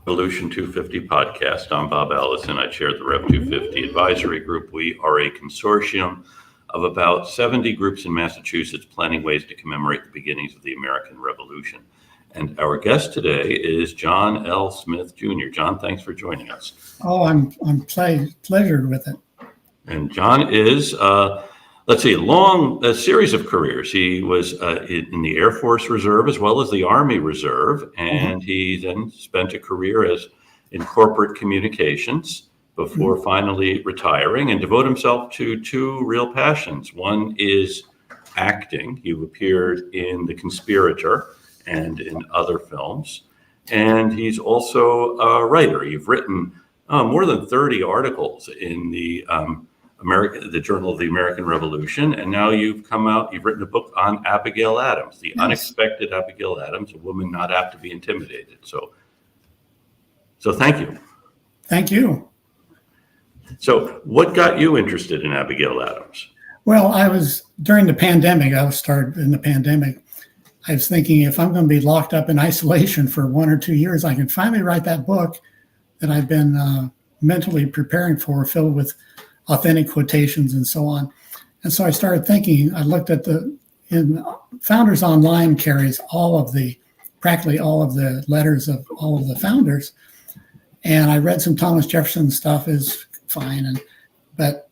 Revolution 250 podcast. I'm Bob Allison. I chair the Rev 250 advisory group. We are a consortium of about 70 groups in Massachusetts planning ways to commemorate the beginnings of the American Revolution. And our guest today is John L. Smith Jr. John, thanks for joining us. Oh, I'm pleasured with it. And John is, a series of careers. He was in the Air Force Reserve as well as the Army Reserve, and he then spent a career in corporate communications before finally retiring and devote himself to two real passions. One is acting. You appeared in The Conspirator and in other films, and he's also a writer. You've written more than 30 articles in the Journal of the American Revolution, and now you've written a book on Abigail Adams, the Unexpected Abigail Adams, a woman not apt to be intimidated. So thank you. Thank you. So what got you interested in Abigail Adams? Well, during the pandemic, I was thinking, if I'm going to be locked up in isolation for 1 or 2 years, I can finally write that book that I've been mentally preparing for, filled with authentic quotations and so on. And so I started thinking, I looked at Founders Online carries practically all of the letters of all of the founders. And I read some Thomas Jefferson stuff is fine. But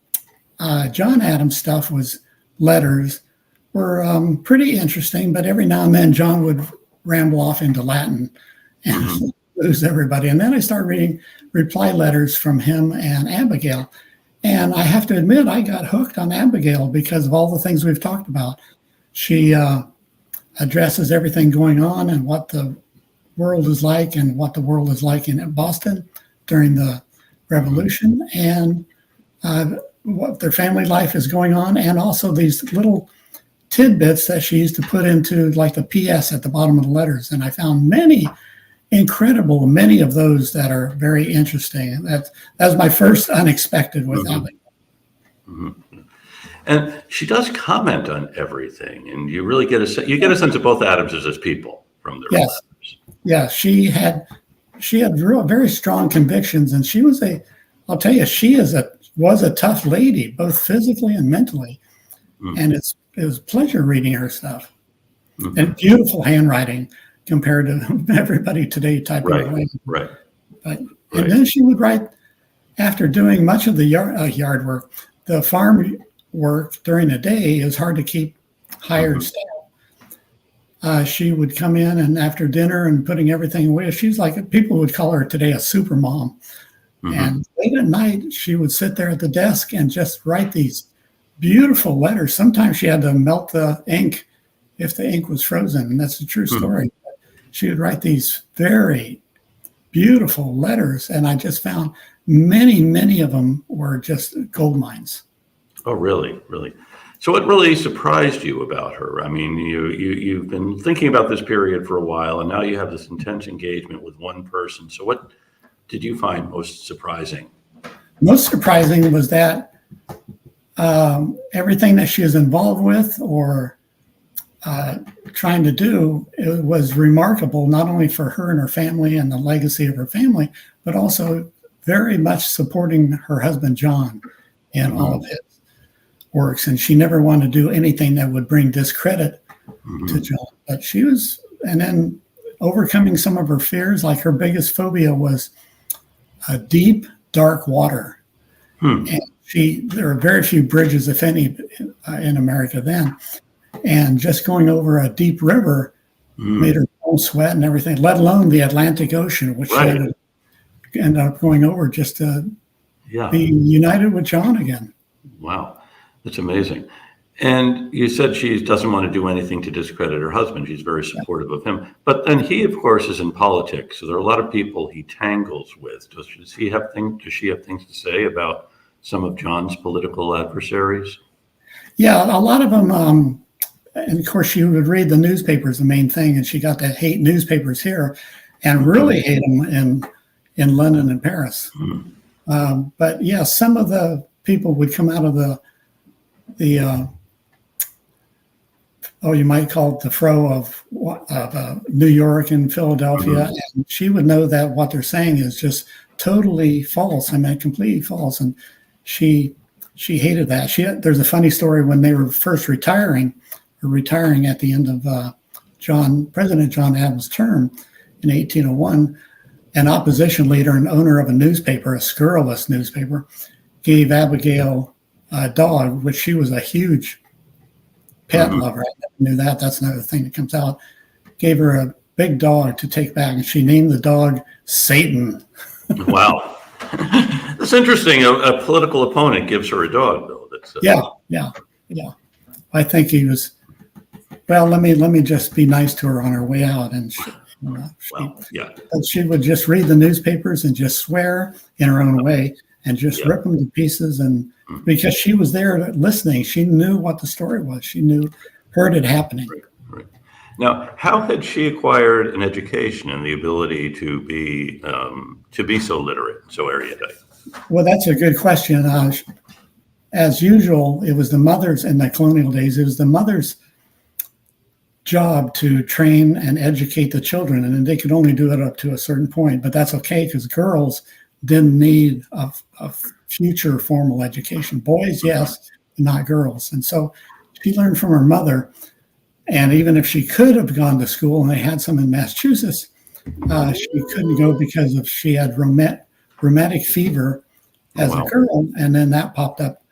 John Adams stuff were pretty interesting, but every now and then John would ramble off into Latin and lose everybody. And then I started reading reply letters from him and Abigail. And I have to admit, I got hooked on Abigail because of all the things we've talked about. She addresses everything going on and what the world is like and what the world is like in Boston during the Revolution, and what their family life is going on, and also these little tidbits that she used to put into like the PS at the bottom of the letters. And I found many of those that are very interesting. That was my first unexpected with Abigail. Mm-hmm. And she does comment on everything, and you really get a sense of both Adamses as people from their letters. Yeah, she had very strong convictions, and she was I'll tell you, was a tough lady, both physically and mentally. And it was a pleasure reading her stuff. And beautiful handwriting compared to everybody today typing away. Right. And then she would write, after doing much of the yard work, the farm work during the day is hard to keep hired staff. She would come in, and after dinner and putting everything away, she's like, people would call her today a super mom. And late at night, she would sit there at the desk and just write these beautiful letters. Sometimes she had to melt the ink if the ink was frozen, and that's a true story. She would write these very beautiful letters, and I just found many of them were just gold mines. Oh, really? Really? So what really surprised you about her? I mean, you've been thinking about this period for a while, and now you have this intense engagement with one person. So what did you find most surprising? Most surprising was that everything that she was involved with or trying to do, it was remarkable, not only for her and her family and the legacy of her family, but also very much supporting her husband, John, in all of his works. And she never wanted to do anything that would bring discredit to John. But and then overcoming some of her fears, like her biggest phobia was a deep, dark water. And there were very few bridges, if any, in America then. And just going over a deep river made her sweat and everything, let alone the Atlantic Ocean, which ended up going over just to be united with John again. Wow. That's amazing. And you said she doesn't want to do anything to discredit her husband. She's very supportive of him. But then he, of course, is in politics. So there are a lot of people he tangles with. Does she have things to say about some of John's political adversaries? Yeah, a lot of them. And of course, she would read the newspapers, the main thing, and she got to hate newspapers here and really hate them in London and Paris. But yeah, some of the people would come out of the you might call it the fro of New York and Philadelphia. And she would know that what they're saying is just totally false. I mean, completely false. And she hated that. There's a funny story when they were first retiring at the end of President John Adams' term in 1801. An opposition leader and owner of a newspaper, a scurrilous newspaper, gave Abigail a dog, which she was a huge pet lover. I never knew that. That's another thing that comes out. Gave her a big dog to take back, and she named the dog Satan. Wow. That's interesting. A political opponent gives her a dog, though. That's Yeah. I think he was, well, let me just be nice to her on her way out. And she would just read the newspapers and just swear in her own way and just rip them to pieces. And because she was there listening, she knew what the story was. She heard it happening. Right. Now, how had she acquired an education and the ability to be so literate, so erudite? Well, that's a good question. As usual, it was the mother's in the colonial days. It was the mother's job to train and educate the children, and they could only do it up to a certain point. But that's okay because girls didn't need a future formal education. Boys, yes, not girls. And so she learned from her mother. And even if she could have gone to school, and they had some in Massachusetts, she couldn't go because she had rheumatic fever as a girl, and then that popped up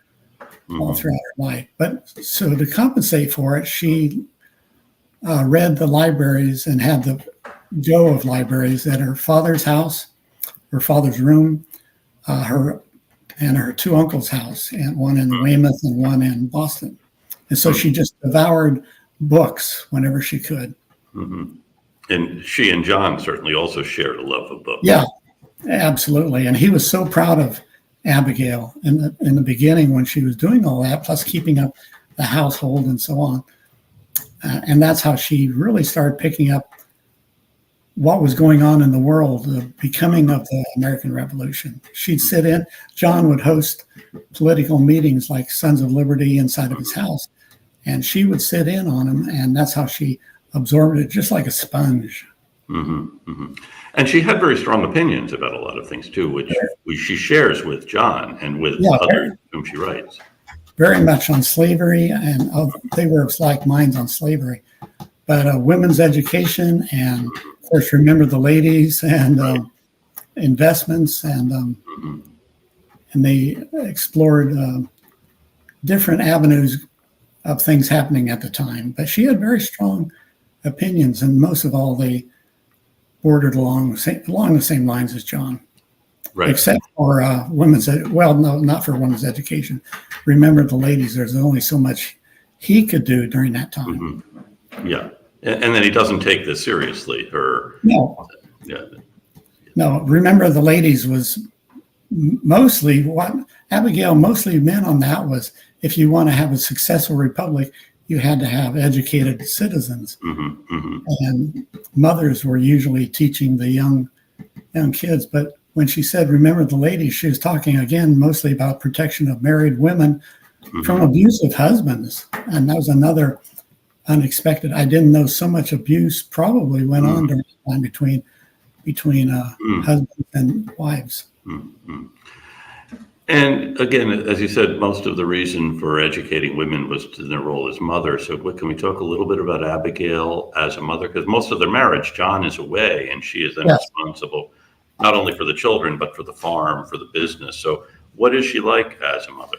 all throughout her life. But so to compensate for it, she read the libraries and had the go of libraries at her father's house, her father's room, her two uncles' house, and one in Weymouth and one in Boston. And so she just devoured books whenever she could. And she and John certainly also shared a love of books. Yeah, absolutely. And he was so proud of Abigail in the beginning when she was doing all that, plus keeping up the household and so on. And that's how she really started picking up what was going on in the world, the becoming of the American Revolution. She'd sit in, John would host political meetings like Sons of Liberty inside of his house, and she would sit in on them, and that's how she absorbed it, just like a sponge. And she had very strong opinions about a lot of things too, which she shares with John and with others whom she writes. Very much on slavery, and they were of like minds on slavery. But women's education, and of course, remember the ladies, and investments, and they explored different avenues of things happening at the time. But she had very strong opinions, and most of all, they bordered along the same lines as John. Right. Except for women's, no, not for women's education. Remember the ladies, there's only so much he could do during that time. Yeah. And then he doesn't take this seriously. No, remember the ladies was mostly what Abigail mostly meant on that was if you want to have a successful republic, you had to have educated citizens. And mothers were usually teaching the young kids, but when she said, remember the ladies, she was talking again mostly about protection of married women from abusive husbands. And that was another unexpected. I didn't know so much abuse probably went on during the time between husbands and wives. And again, as you said, most of the reason for educating women was in their role as mother. So can we talk a little bit about Abigail as a mother? Because most of their marriage, John is away, and she is then responsible not only for the children, but for the farm, for the business. So what is she like as a mother?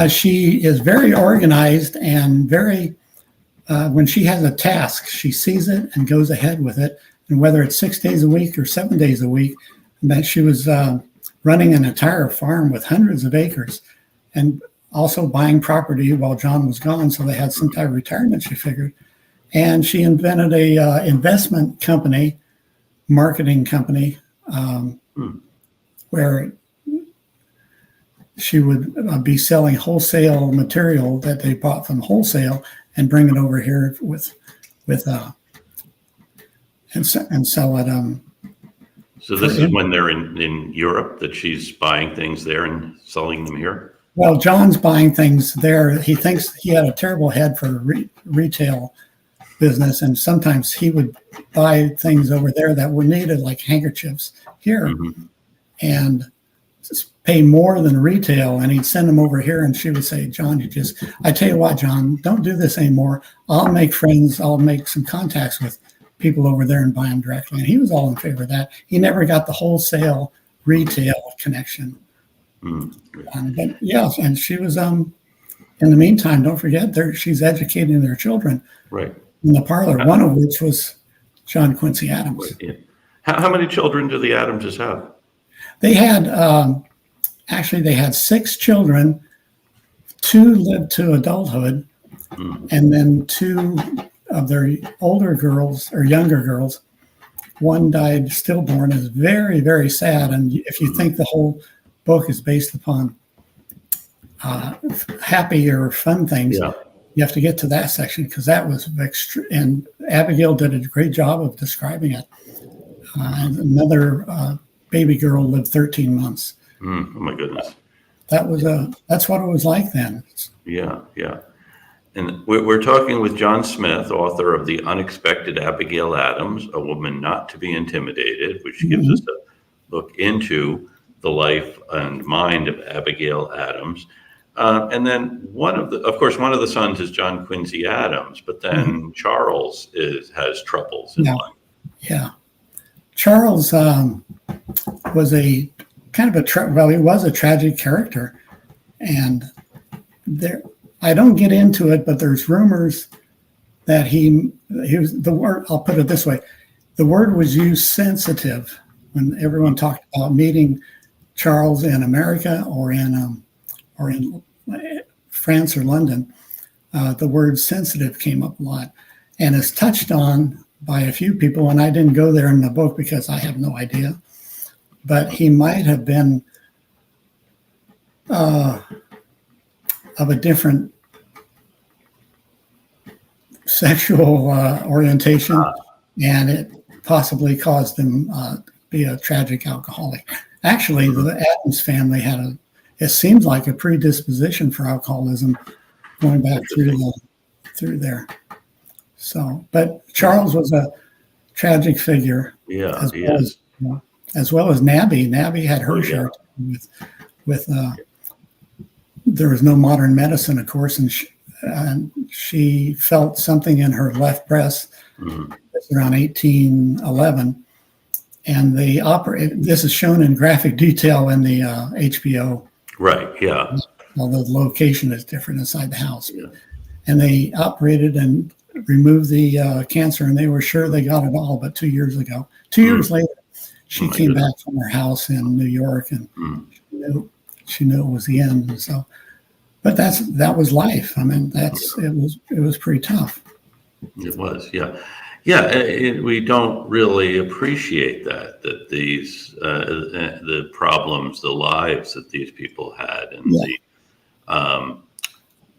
She is very organized and very, when she has a task, she sees it and goes ahead with it. And whether it's 6 days a week or 7 days a week, that she was running an entire farm with hundreds of acres and also buying property while John was gone. So they had some type of retirement, she figured. And she invented a investment company, marketing company, where she would be selling wholesale material that they bought from wholesale and bring it over here and sell it. So this is when they're in Europe that she's buying things there and selling them here? Well, John's buying things there. He thinks he had a terrible head for retail business, and sometimes he would buy things over there that were needed, like handkerchiefs here, and pay more than retail, and he'd send them over here, and she would say, John, I tell you what, John, don't do this anymore. I'll make friends. I'll make some contacts with people over there and buy them directly. And he was all in favor of that. He never got the wholesale retail connection. But yeah, and she was, in the meantime, don't forget, she's educating their children. Right. In the parlor, one of which was John Quincy Adams. Yeah. How many children do the Adamses have? They had, actually, they had 6 children. 2 lived to adulthood, and then 2 of their older girls or younger girls. One died stillborn. Is very, very sad. And if you think the whole book is based upon happy or fun things, you have to get to that section, because that was and Abigail did a great job of describing it. And another baby girl lived 13 months. Oh my goodness. That's what it was like then. Yeah. And we're talking with John Smith, author of The Unexpected Abigail Adams, A Woman Not to be Intimidated, which gives us a look into the life and mind of Abigail Adams. And then of course, one of the sons is John Quincy Adams, but then Charles has troubles in life. Yeah. Charles was a kind of he was a tragic character. And I don't get into it, but there's rumors that he was the word, I'll put it this way. The word was used sensitive when everyone talked about meeting Charles in America or in France or London. The word sensitive came up a lot, and is touched on by a few people. And I didn't go there in the book because I have no idea, but he might have been of a different sexual orientation, and it possibly caused him to be a tragic alcoholic. Actually, the Adams family had it seems like a predisposition for alcoholism going back through there. So, but Charles was a tragic figure. Yeah, as well as Nabby. Nabby had her share with there was no modern medicine, of course, and she felt something in her left breast around 1811, and they operated. This is shown in graphic detail in the HBO. Right. Yeah. Although the location is different inside the house, and they operated and removed the cancer, and they were sure they got it all. But 2 years ago, 2 years later, she came back from her house in New York, and she knew it was the end. And so, but that was life. I mean, it was pretty tough. It was, yeah. We don't really appreciate that these the problems, the lives that these people had, and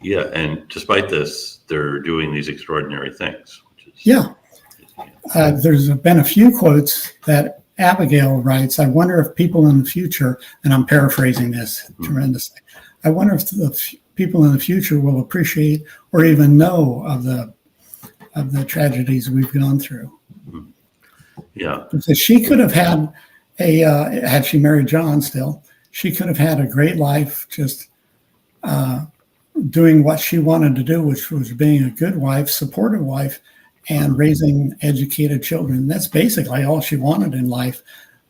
and despite this, they're doing these extraordinary things. There's been a few quotes that Abigail writes. I wonder if people in the future, and I'm paraphrasing this tremendously, I wonder if the people in the future will appreciate or even know of the tragedies we've gone through. Yeah. Because she could have had had she married John still, she could have had a great life just doing what she wanted to do, which was being a good wife, supportive wife, and raising educated children. That's basically all she wanted in life.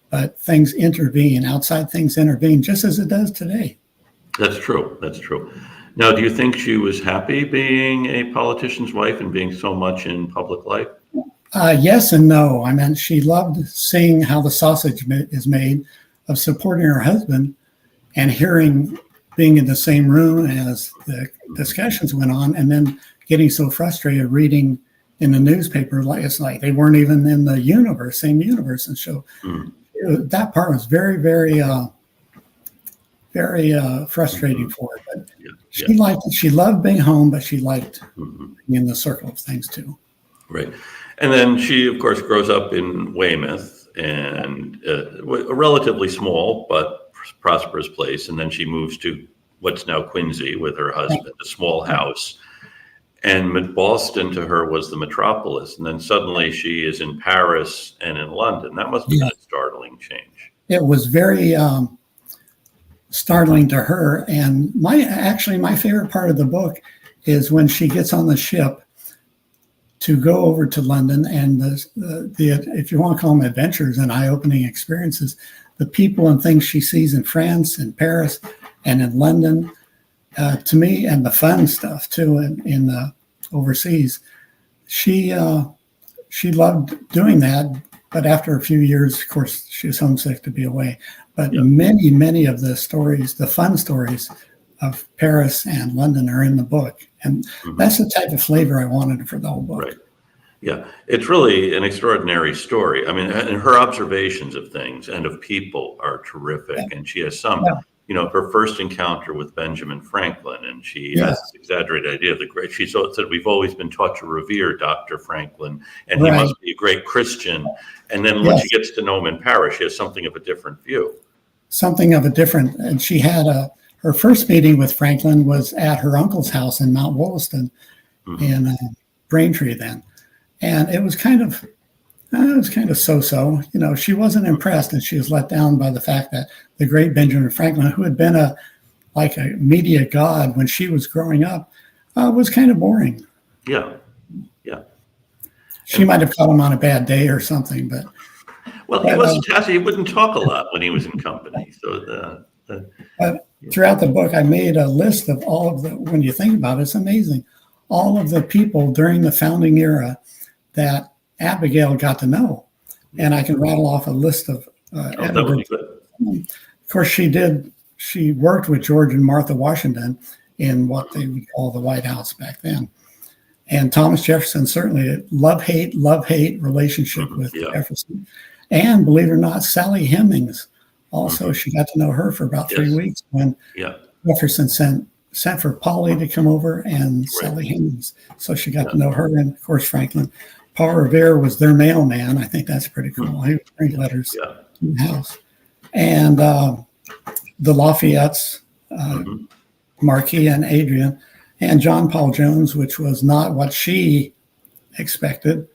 But things intervene, outside things intervene, just as it does today. That's true. Now, do you think she was happy being a politician's wife and being so much in public life? Yes and no. I mean, she loved seeing how the sausage is made, of supporting her husband, and being in the same room as the discussions went on, and then getting so frustrated reading in the newspaper, it's like they weren't even in the same universe. And so that part was very, very, very frustrating for her. But she liked it. She loved being home, but she liked being in the circle of things too. Right. And then she, of course, grows up in Weymouth, and a relatively small but prosperous place. And then she moves to what's now Quincy with her husband, a small house. And Boston to her was the metropolis. And then suddenly she is in Paris and in London. That must have been a startling change. It was very startling to her. And my favorite part of the book is when she gets on the ship to go over to London, and the if you want to call them adventures and eye-opening experiences, the people and things she sees in France and Paris and in London, to me, and the fun stuff too in overseas. She loved doing that, but after a few years, of course, she was homesick to be away. But many of the stories, the fun stories of Paris and London, are in the book, and that's the type of flavor I wanted for the whole book. Right. Yeah, it's really an extraordinary story. I mean, and her observations of things and of people are terrific. Yeah. And she has some, her first encounter with Benjamin Franklin, and she has this exaggerated idea of the great. She said, "We've always been taught to revere Dr. Franklin, and he must be a great Christian." And then when she gets to know him in Paris, she has something of a different view. And she had her first meeting with Franklin was at her uncle's house in Mount Wollaston in Braintree then. And it was kind of so-so. She wasn't impressed, and she was let down by the fact that the great Benjamin Franklin, who had been a media god when she was growing up, was kind of boring. Yeah. She might have caught him on a bad day or something, but. Well, he wouldn't talk a lot when he was in company. So throughout the book, I made a list of all of when you think about it, it's amazing. All of the people during the founding era that Abigail got to know. And I can rattle off a list of editors. Of course, she worked with George and Martha Washington in what they would call the White House back then. And Thomas Jefferson, certainly a love-hate relationship with Jefferson. And believe it or not, Sally Hemings, also, she got to know her for about 3 weeks when Jefferson sent for Polly to come over and Sally Hemings. So she got to know her, and of course, Franklin. Paul Revere was their mailman. I think that's pretty cool. He would bring letters to the house. And the Lafayette's, Marquis and Adrian, and John Paul Jones, which was not what she expected.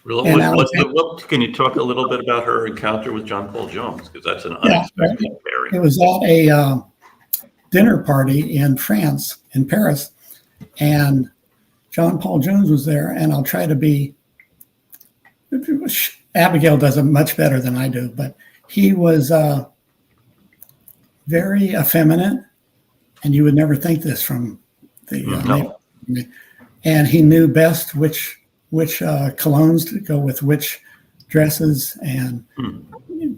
Really? Can you talk a little bit about her encounter with John Paul Jones? Because that's an unexpected pairing. It was at a dinner party in France, in Paris, and John Paul Jones was there, and I'll try to be, Abigail does it much better than I do, but he was very effeminate, and you would never think this from the and he knew best which colognes to go with which dresses, and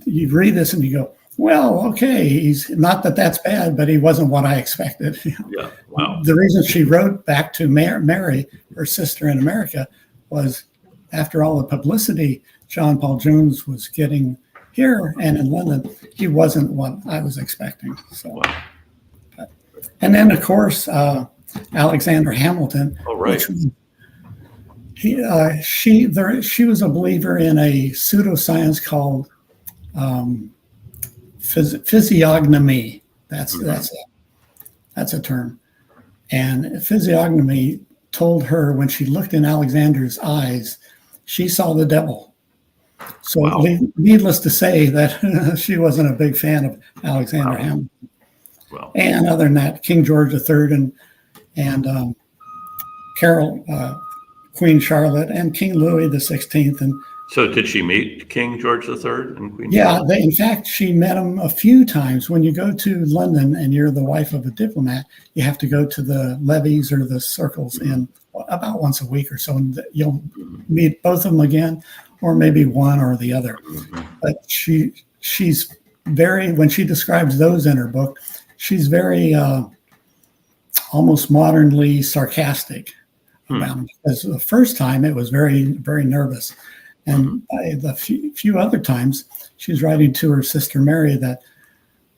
you read this and you go, well, okay, he's not that's bad, but he wasn't what I expected. Yeah, wow. The reason she wrote back to Mary, her sister in America, was after all the publicity John Paul Jones was getting here and in London, he wasn't what I was expecting. So, and then of course Alexander Hamilton. Oh, right. She was a believer in a pseudoscience called physiognomy. That's a term. And physiognomy told her when she looked in Alexander's eyes, she saw the devil. So needless to say that she wasn't a big fan of Alexander Hamilton. Wow. And other than that, King George III and Queen Charlotte and King Louis XVI. And so did she meet King George III and Queen Charlotte? In fact, she met him a few times. When you go to London and you're the wife of a diplomat, you have to go to the levees or the circles in about once a week or so, and you'll meet both of them again, or maybe one or the other. But she's very, when she describes those in her book, she's very almost modernly sarcastic about him, because the first time it was very, very nervous. And by the few other times, she's writing to her sister Mary that,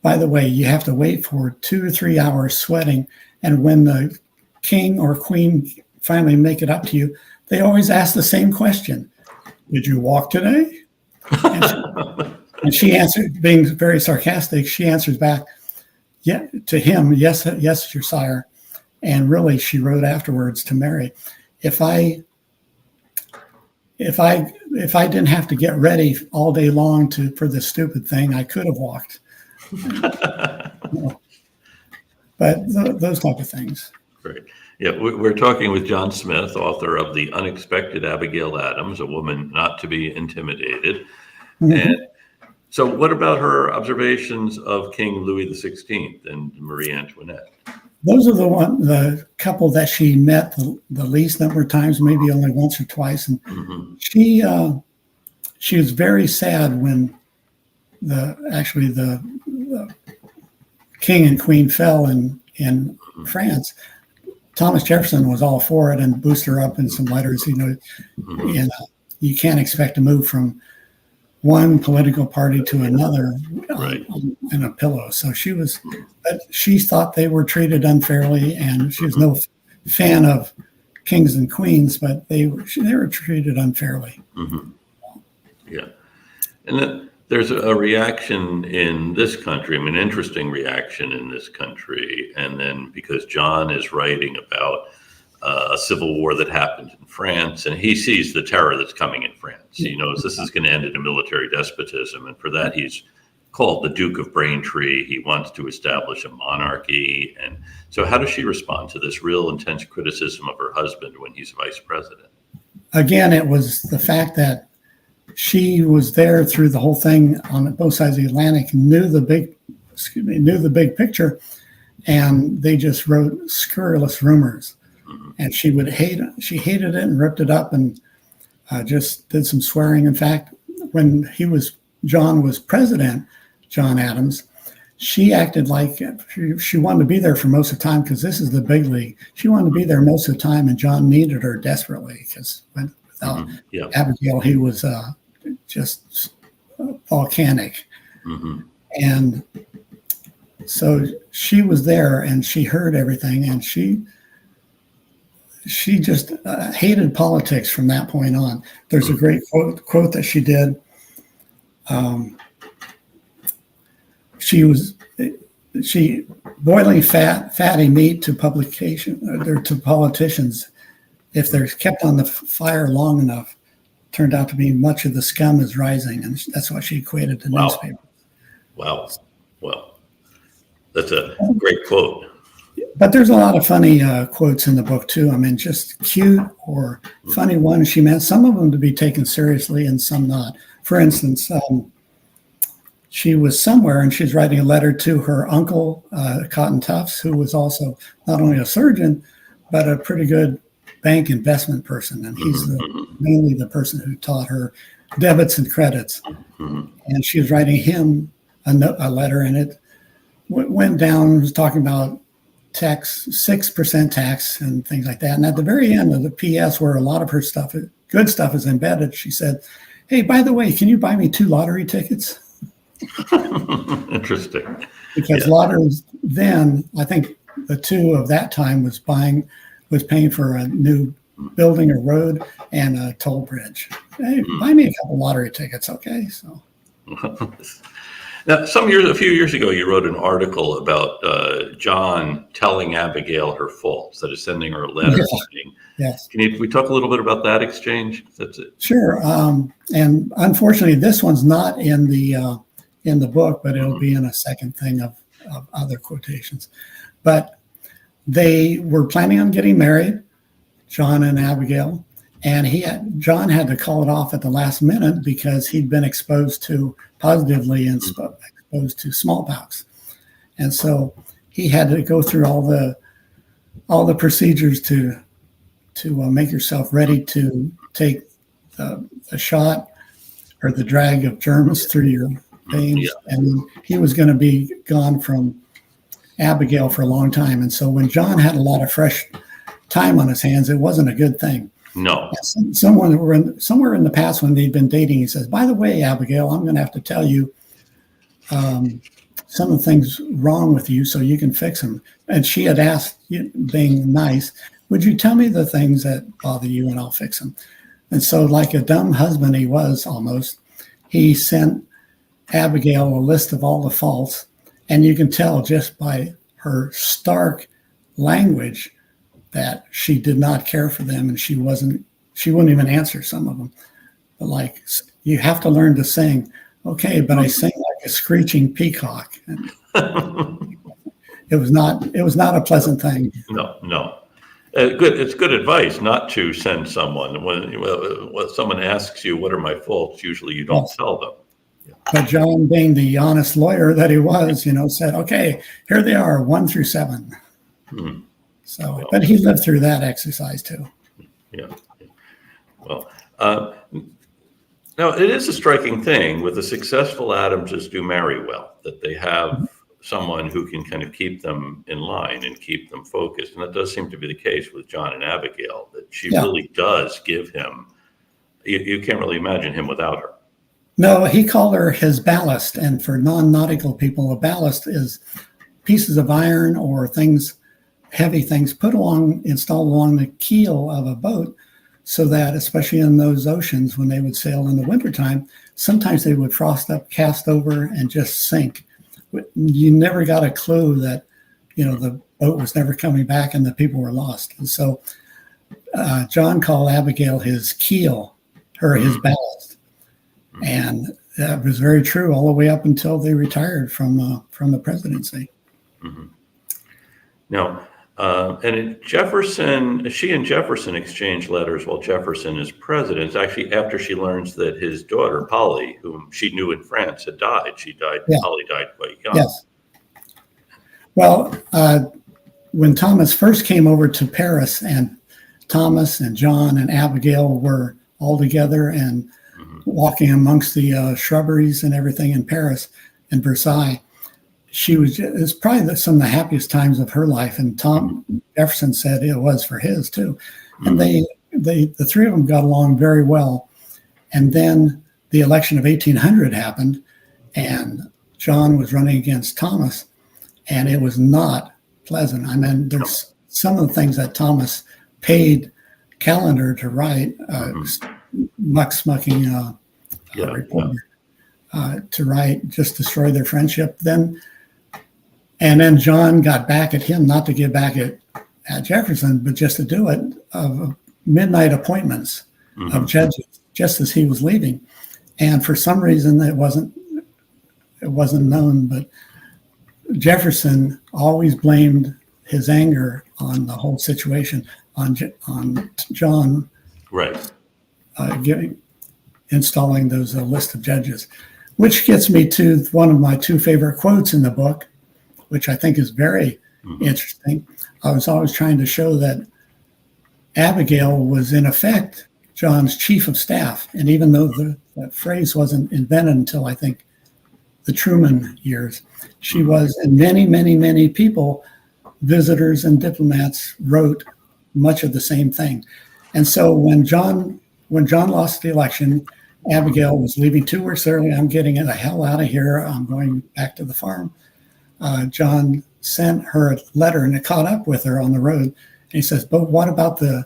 by the way, you have to wait for 2 or 3 hours sweating. And when the king or queen finally make it up to you, they always ask the same question. Did you walk today? And she answered, being very sarcastic, she answers back, yeah, to him, yes, yes, your sire. And really, she wrote afterwards to Mary, if I didn't have to get ready all day long for this stupid thing, I could have walked. But those type of things. Great. Yeah, we're talking with John Smith, author of The Unexpected Abigail Adams, A Woman Not to Be Intimidated. Mm-hmm. And so what about her observations of King Louis XVI and Marie Antoinette? Those are the couple that she met the least number of times, maybe only once or twice. And mm-hmm. She was very sad when the king and queen fell in mm-hmm. France. Thomas Jefferson was all for it and boosted her up in some letters. Mm-hmm. And you can't expect to move from one political party to another right. in a pillow. So but she thought they were treated unfairly, and she was no fan of kings and queens, but they were treated unfairly. Mm-hmm. Yeah. And then there's a reaction in this country, an interesting reaction in this country. And then because John is writing about a civil war that happened in France, and he sees the terror that's coming in France. He knows this is going to end in a military despotism. And for that, he's called the Duke of Braintree. He wants to establish a monarchy. And so how does she respond to this real intense criticism of her husband when he's vice president? Again, it was the fact that she was there through the whole thing on both sides of the Atlantic, knew the big picture, and they just wrote scurrilous rumors. Mm-hmm. And she hated it and ripped it up and just did some swearing. In fact, when John was president, John Adams, she acted like she wanted to be there for most of the time because this is the big league. She wanted to be there most of the time, and John needed her desperately because without mm-hmm. Abigail, he was just volcanic. Mm-hmm. And so she was there, and she heard everything, and she just hated politics from that point on. There's a great quote that she did. She boiling fatty meat to politicians, if they're kept on the fire long enough, turned out to be much of the scum is rising, and that's what she equated to newspapers. Wow, well, that's a great quote. But there's a lot of funny quotes in the book too. I mean, just cute or funny ones. She meant some of them to be taken seriously and some not. For instance, she was somewhere and she's writing a letter to her uncle, Cotton Tufts, who was also not only a surgeon, but a pretty good bank investment person. And he's mainly the person who taught her debits and credits. Mm-hmm. And she was writing him a letter, and it went down, was talking about tax, 6% tax and things like that. And at the very end of the PS, where a lot of her good stuff is embedded, she said, "Hey, by the way, can you buy me 2 lottery tickets?" Interesting. Because lotteries then, I think the 2 of that time was paying for a new building, a road, and a toll bridge. Hey, buy me a couple lottery tickets, okay? So. Now, a few years ago, you wrote an article about John telling Abigail her faults, that is, sending her a letter. Yes. Can we talk a little bit about that exchange? That's it. Sure. And unfortunately, this one's not in the book, but it'll be in a second thing of other quotations. But they were planning on getting married, John and Abigail, and John had to call it off at the last minute because he'd been positively exposed to smallpox. And so he had to go through all the procedures to make yourself ready to take the shot or the drag of germs through your veins. Yeah. And he was going to be gone from Abigail for a long time. And so when John had a lot of fresh time on his hands, it wasn't a good thing. No. Somewhere in the past when they'd been dating, he says, "By the way, Abigail, I'm going to have to tell you some of the things wrong with you so you can fix them." And she had asked, being nice, "Would you tell me the things that bother you and I'll fix them?" And so like a dumb husband he was almost, he sent Abigail a list of all the faults, And you can tell just by her stark language that she did not care for them, and she wouldn't even answer some of them. But like, you have to learn to sing. Okay, but I sing like a screeching peacock. And it was not a pleasant thing. No. Good. It's good advice not to send someone when someone asks you, "What are my faults?" Usually, you don't tell them. But John, being the honest lawyer that he was, said, "Okay, here they are, 1 through 7." So, but he lived through that exercise too. Yeah. Well, now it is a striking thing with the successful Adamses do marry well, that they have someone who can kind of keep them in line and keep them focused. And that does seem to be the case with John and Abigail, that she really does give him, you can't really imagine him without her. No, he called her his ballast. And for non-nautical people, a ballast is pieces of iron or things, heavy things installed along the keel of a boat, so that, especially in those oceans when they would sail in the wintertime, sometimes they would frost up, cast over, and just sink. You never got a clue that, the boat was never coming back and the people were lost. And so John called Abigail his keel, her his ballast. And that was very true all the way up until they retired from the presidency. Mm-hmm. Now, and she and Jefferson exchanged letters while Jefferson is president. Actually, after she learns that his daughter, Polly, whom she knew in France, had died. Polly died quite young. Yes. Well, when Thomas first came over to Paris, and Thomas and John and Abigail were all together and walking amongst the shrubberies and everything in Paris and Versailles, it's probably some of the happiest times of her life. And Jefferson said it was for his too. And the three of them got along very well. And then the election of 1800 happened, and John was running against Thomas, and it was not pleasant. I mean, there's some of the things that Thomas paid Callender to write, mucking reporter, to write, just destroy their friendship. And then John got back at him, not to get back at Jefferson, but just to do it, of midnight appointments of judges, just as he was leaving. And for some reason, it wasn't known, but Jefferson always blamed his anger on the whole situation on John, right? Installing those list of judges, which gets me to one of my two favorite quotes in the book, which I think is very interesting. I was always trying to show that Abigail was, in effect, John's chief of staff. And even though that phrase wasn't invented until, I think, the Truman years, she was, and many, many, many people, visitors and diplomats, wrote much of the same thing. And so when John lost the election, Abigail was leaving 2 weeks early. I'm getting the hell out of here. I'm going back to the farm. John sent her a letter, and it caught up with her on the road. And he says, "But what about the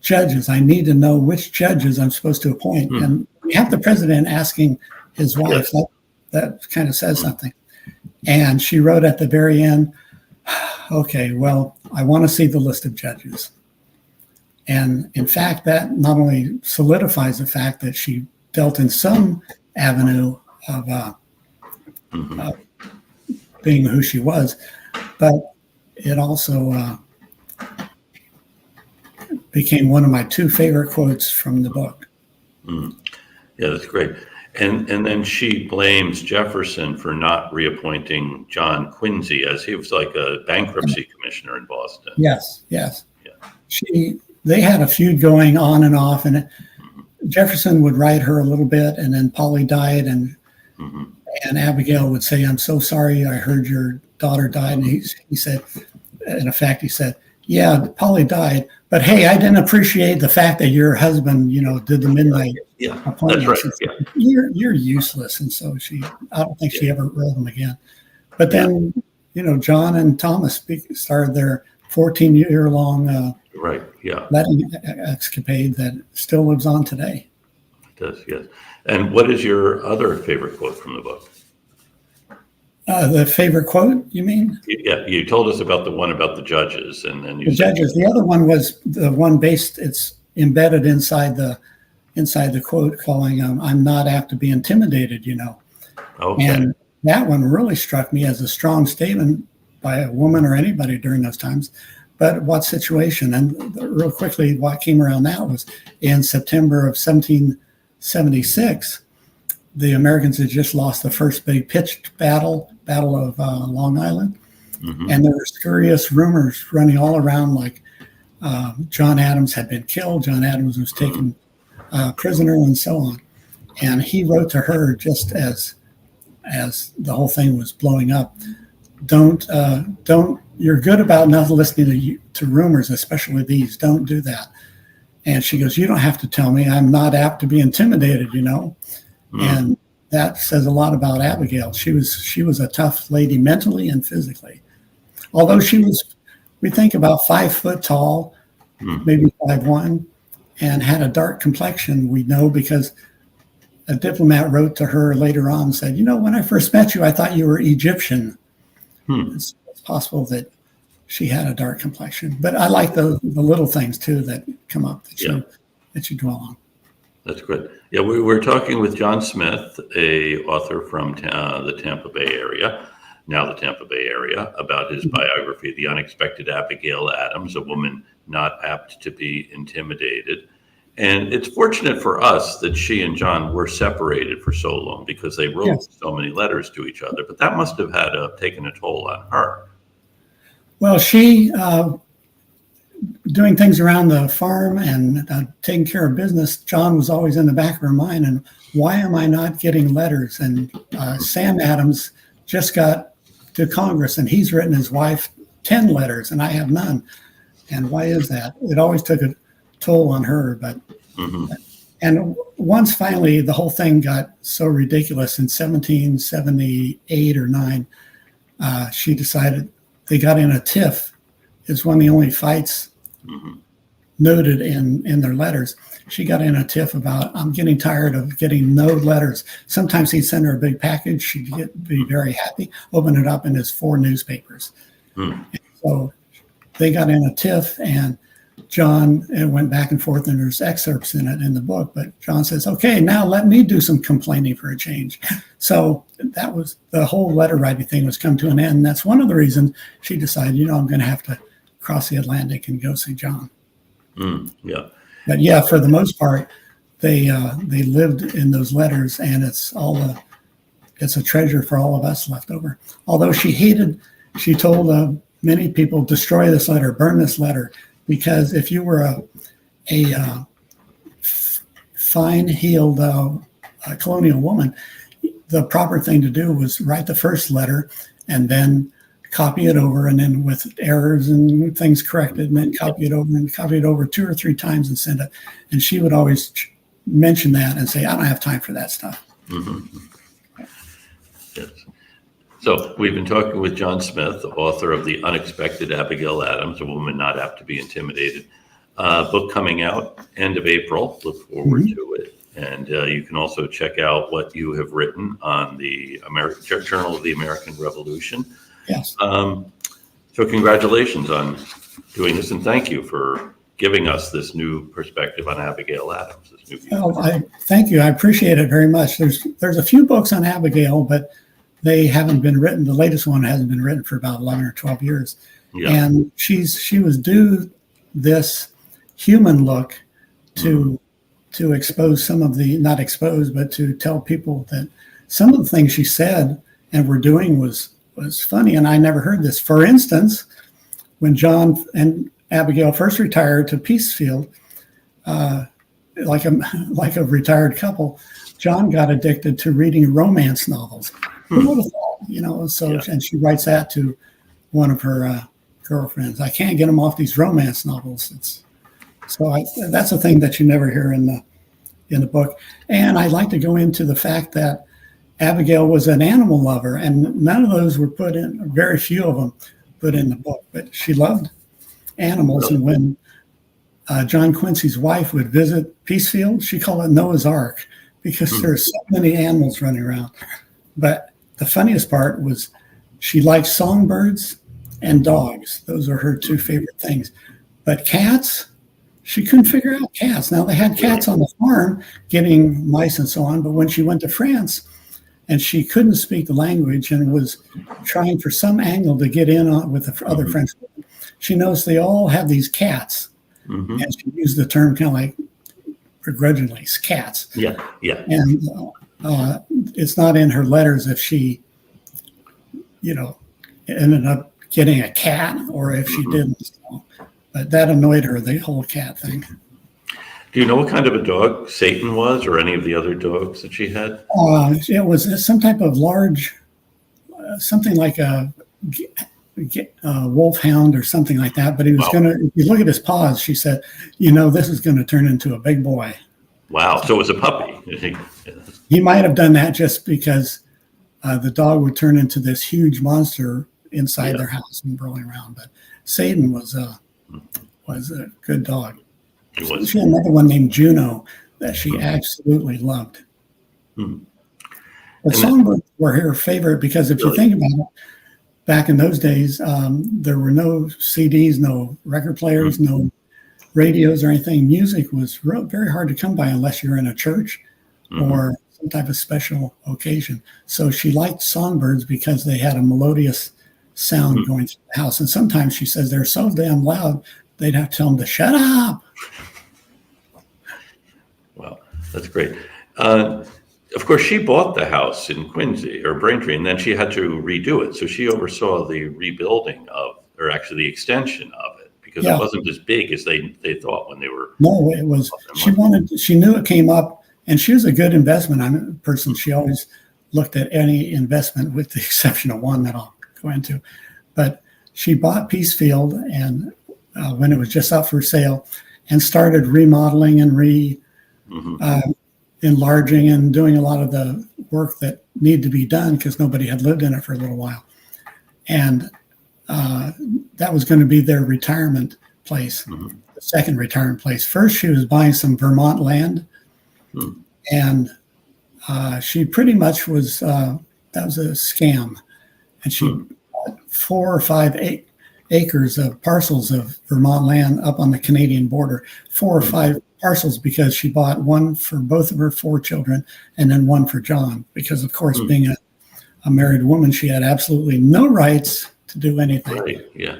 judges? I need to know which judges I'm supposed to appoint." And we have the president asking his wife. That kind of says something. And she wrote at the very end, "Okay, well, I want to see the list of judges." And in fact, that not only solidifies the fact that she dealt in some avenue of being who she was, but it also became one of my two favorite quotes from the book. Yeah, that's great. And then she blames Jefferson for not reappointing John Quincy, as he was like a bankruptcy commissioner in Boston. Yes. Yeah. They had a feud going on and off, and Jefferson would write her a little bit, and then Polly died, and Abigail would say, "I'm so sorry, I heard your daughter died." And he said, in effect, "Yeah, Polly died, but hey, I didn't appreciate the fact that your husband, did the midnight appointments." That's right. You're useless. And so I don't think she ever wrote him again. But then, John and Thomas started their 14-year-long letting escapade that still lives on today. It does, yes. And what is your other favorite quote from the book? The favorite quote, you mean? Yeah, you told us about the one about the judges, and then you The said judges. The other one was the one based. It's embedded inside the quote, calling "I'm not apt to be intimidated." okay. And that one really struck me as a strong statement by a woman or anybody during those times. But what situation? And real quickly, what came around that was in September of 1776. The Americans had just lost the first big pitched battle of Long Island. Mm-hmm. And there were scurrious rumors running all around, like John Adams had been killed, John Adams was taken prisoner, and so on. And he wrote to her just as the whole thing was blowing up. Don't. You're good about not listening to rumors, especially these. Don't do that. And she goes, you don't have to tell me. I'm not apt to be intimidated, And that says a lot about Abigail. She was a tough lady mentally and physically. Although we think about 5 foot tall, maybe 5'1", and had a dark complexion, we know because a diplomat wrote to her later on and said, when I first met you, I thought you were Egyptian. It's possible that she had a dark complexion. But I like the little things, too, that come up that you dwell on. That's good. Yeah, we were talking with John Smith, a author from the Tampa Bay area, about his biography, The Unexpected Abigail Adams, a woman not apt to be intimidated. And it's fortunate for us that she and John were separated for so long because they wrote so many letters to each other. But that must have taken a toll on her. Well, she doing things around the farm and taking care of business, John was always in the back of her mind. And why am I not getting letters? And Sam Adams just got to Congress, and he's written his wife 10 letters, and I have none. And why is that? It always took a toll on her. But and once finally the whole thing got so ridiculous in 1778 or 9, she decided they got in a tiff. It's one of the only fights noted in their letters. She got in a tiff about, I'm getting tired of getting no letters. Sometimes he'd send her a big package. She'd be very happy, open it up, and it's 4 newspapers. So they got in a tiff, and John, it went back and forth, and there's excerpts in it in the book, but John says, okay, now let me do some complaining for a change. So that was the whole letter writing thing was come to an end. And that's one of the reasons she decided, I'm going to have to cross the Atlantic and go see John. But yeah, for the most part, they lived in those letters, and it's a treasure for all of us left over. Although she told many people, destroy this letter, burn this letter, because if you were a fine-heeled colonial woman, the proper thing to do was write the first letter and then copy it over, and then with errors and things corrected, and then copy it over 2 or 3 times and send it. And she would always mention that and say, I don't have time for that stuff. Yes. So we've been talking with John Smith, author of The Unexpected Abigail Adams, a woman not apt to be intimidated. Book coming out end of April. Look forward to it. And you can also check out what you have written on the Journal of the American Revolution. Yes. So congratulations on doing this, and thank you for giving us this new perspective on Abigail Adams. Thank you. I appreciate it very much. There's a few books on Abigail, but they haven't been written. The latest one hasn't been written for about 11 or 12 years. Yeah. And she was due this human look to expose some of the, not expose, but to tell people that some of the things she said and were doing was funny. And I never heard this. For instance, when John and Abigail first retired to Peacefield, like a retired couple, John got addicted to reading romance novels. Who would have thought, So, yeah. And she writes that to one of her girlfriends. I can't get them off these romance novels. That's a thing that you never hear in the book. And I'd like to go into the fact that Abigail was an animal lover, and none of those were put in, very few of them put in the book, but she loved animals. And when John Quincy's wife would visit Peacefield, she called it Noah's Ark because there's so many animals running around. But the funniest part was she liked songbirds and dogs. Those are her two favorite things. But cats, she couldn't figure out cats. Now, they had cats on the farm getting mice and so on, but when she went to France and she couldn't speak the language and was trying for some angle to get in on with the other French women, she noticed they all have these cats. And she used the term kind of like begrudgingly, cats. Yeah, yeah. And it's not in her letters if she, ended up getting a cat or if she didn't. So, but that annoyed her, the whole cat thing. Do you know what kind of a dog Satan was, or any of the other dogs that she had? It was some type of large, something like a wolfhound or something like that. But he was going to, if you look at his paws, she said, this is going to turn into a big boy. Wow. So it was a puppy. He might have done that just because the dog would turn into this huge monster inside their house and rolling around. But Satan was a good dog. She had another one named Juno that she absolutely loved. But songbirds were her favorite because if you think about it, back in those days, there were no CDs, no record players, no radios or anything. Music was very hard to come by unless you're in a church or some type of special occasion. So she liked songbirds because they had a melodious sound going through the house. And sometimes she says they're so damn loud, they'd have to tell them to shut up. Wow, that's great. Of course, she bought the house in Quincy or Braintree, and then she had to redo it. So she oversaw the rebuilding or actually the extension of it, because it wasn't as big as they thought when they were. No, it was. She knew it came up, and she was a good investment person. She always looked at any investment, with the exception of one that I'll go into. But she bought Peacefield, and when it was just up for sale, and started remodeling and enlarging and doing a lot of the work that needed to be done because nobody had lived in it for a little while. And that was going to be their retirement place, the second retirement place. First, she was buying some Vermont land, and she pretty much was, that was a scam. And she bought 4 or 5 acres of parcels of Vermont land up on the Canadian border, 4 or 5 parcels, because she bought one for both of her 4 children and then one for John, because of course, being a married woman, she had absolutely no rights to do anything. Right. Yeah.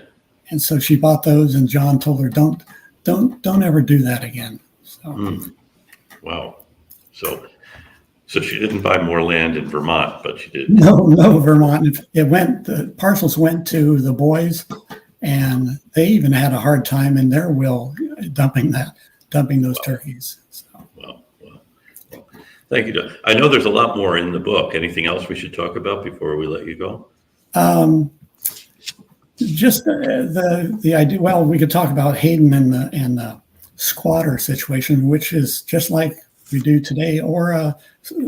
And so she bought those, and John told her, don't ever do that again. So. Wow. So she didn't buy more land in Vermont, but she did. No, Vermont. The parcels went to the boys, and they even had a hard time in their will dumping those turkeys. So. Well, thank you, John. I know there's a lot more in the book. Anything else we should talk about before we let you go? Just the idea. Well, we could talk about Hayden and the squatter situation, which is just like we do today, or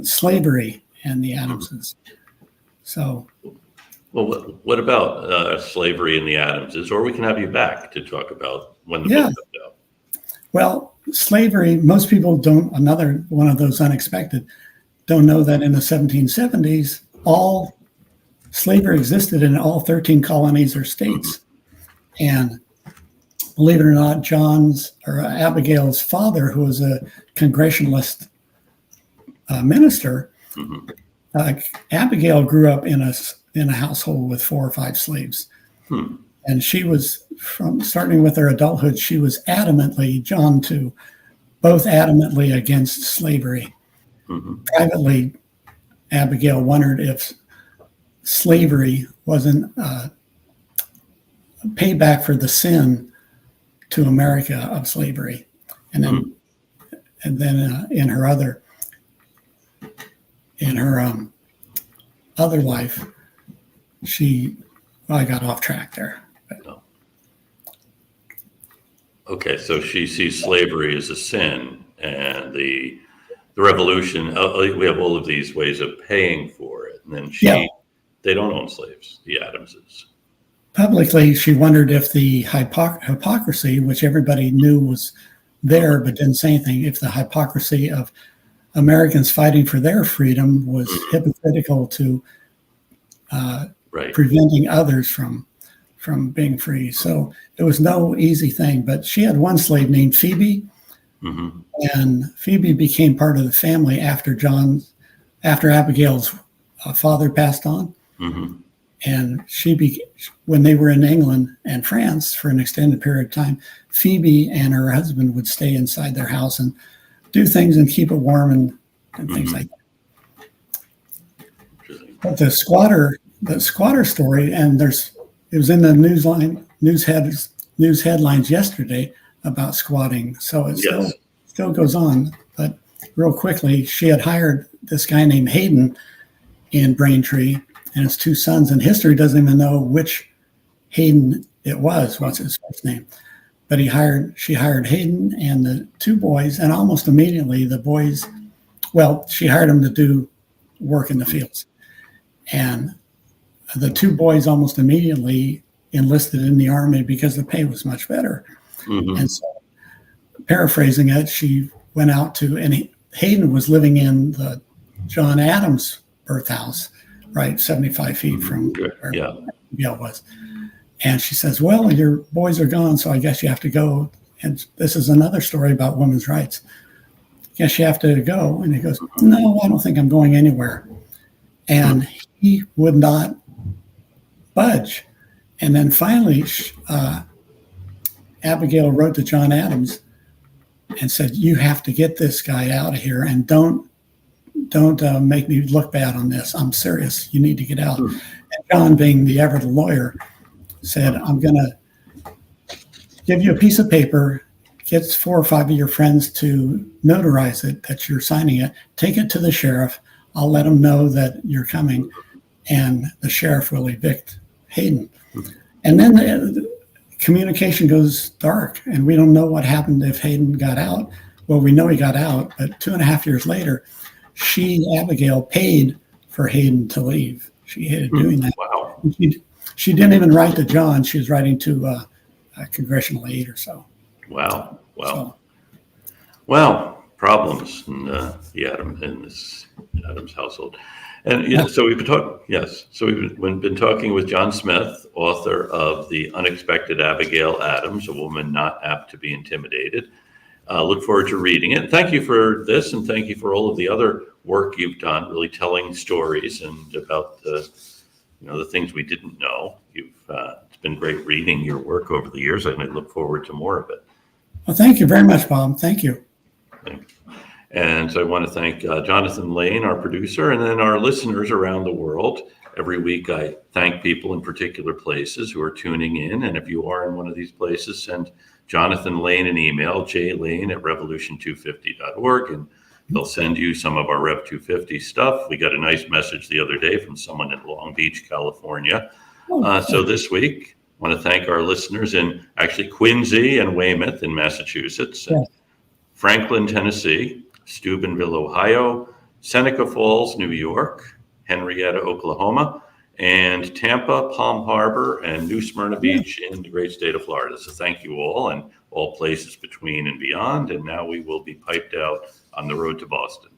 slavery and the Adamses. So. Well, what about slavery and the Adamses? Or we can have you back to talk about when the book comes out. Well, slavery, most people don't, another one of those unexpected, don't know that in the 1770s, all slavery existed in all 13 colonies or states. And believe it or not, Abigail's father, who was a Congregationalist minister, Abigail grew up in a household with 4 or 5 slaves. And she was, starting with her adulthood, she was adamantly, John too, both adamantly against slavery. Privately, Abigail wondered if slavery wasn't payback for the sin to America of slavery. And then in her other life, I got off track there. Okay, so she sees slavery as a sin, and the revolution. We have all of these ways of paying for it, and then they don't own slaves, the Adamses. Publicly, she wondered if the hypocrisy, which everybody knew was there but didn't say anything, if the hypocrisy of Americans fighting for their freedom was hypocritical to Right. preventing others from being free. So it was no easy thing. But she had one slave named Phoebe, Mm-hmm. and Phoebe became part of the family after Abigail's father passed on. Mm-hmm. And when they were in England and France for an extended period of time, Phoebe and her husband would stay inside their house and do things and keep it warm and things like that. But the squatter story, and it was in the news headlines yesterday about squatting. So it still goes on. But real quickly, she had hired this guy named Hayden in Braintree and his two sons, and history doesn't even know which Hayden it was. What's his first name? But she hired Hayden and the two boys, and almost immediately the boys, she hired them to do work in the fields. And the two boys almost immediately enlisted in the army because the pay was much better. Mm-hmm. And so, paraphrasing it, she went out and Hayden was living in the John Adams birth house, right, 75 feet from where Abigail was. And she says, well, your boys are gone, so I guess you have to go. And this is another story about women's rights. Guess you have to go. And he goes, no, I don't think I'm going anywhere. And he would not budge. And then finally, Abigail wrote to John Adams and said, you have to get this guy out of here, and don't make me look bad on this. I'm serious. You need to get out. And John, being the lawyer, said, I'm going to give you a piece of paper, get 4 or 5 of your friends to notarize it, that you're signing it, take it to the sheriff. I'll let him know that you're coming, and the sheriff will evict Hayden. And then the communication goes dark, and we don't know what happened if Hayden got out. Well, we know he got out, but 2.5 years later, Abigail, paid for Hayden to leave. She hated doing that. Wow. She didn't even write to John. She was writing to a congressional aide or so. Wow. Well, problems in this Adams household. And so we've been talking with John Smith, author of The Unexpected Abigail Adams, A Woman Not Apt to Be Intimidated. Look forward to reading it. Thank you for this, and thank you for all of the other work you've done, really telling stories and about the things we didn't know. It's been great reading your work over the years, and I look forward to more of it. Well, thank you very much, Bob. Thank you. And so I want to thank Jonathan Lane, our producer, and then our listeners around the world. Every week I thank people in particular places who are tuning in. And if you are in one of these places, send Jonathan Lane an email, jlane@revolution250.org, and they'll send you some of our Rev 250 stuff. We got a nice message the other day from someone in Long Beach, California. So this week, I want to thank our listeners in actually Quincy and Weymouth in Massachusetts, and Franklin, Tennessee, Steubenville, Ohio, Seneca Falls, New York, Henrietta, Oklahoma, and Tampa, Palm Harbor, and New Smyrna Beach in the great state of Florida. So thank you all, and all places between and beyond. And now we will be piped out on the road to Boston.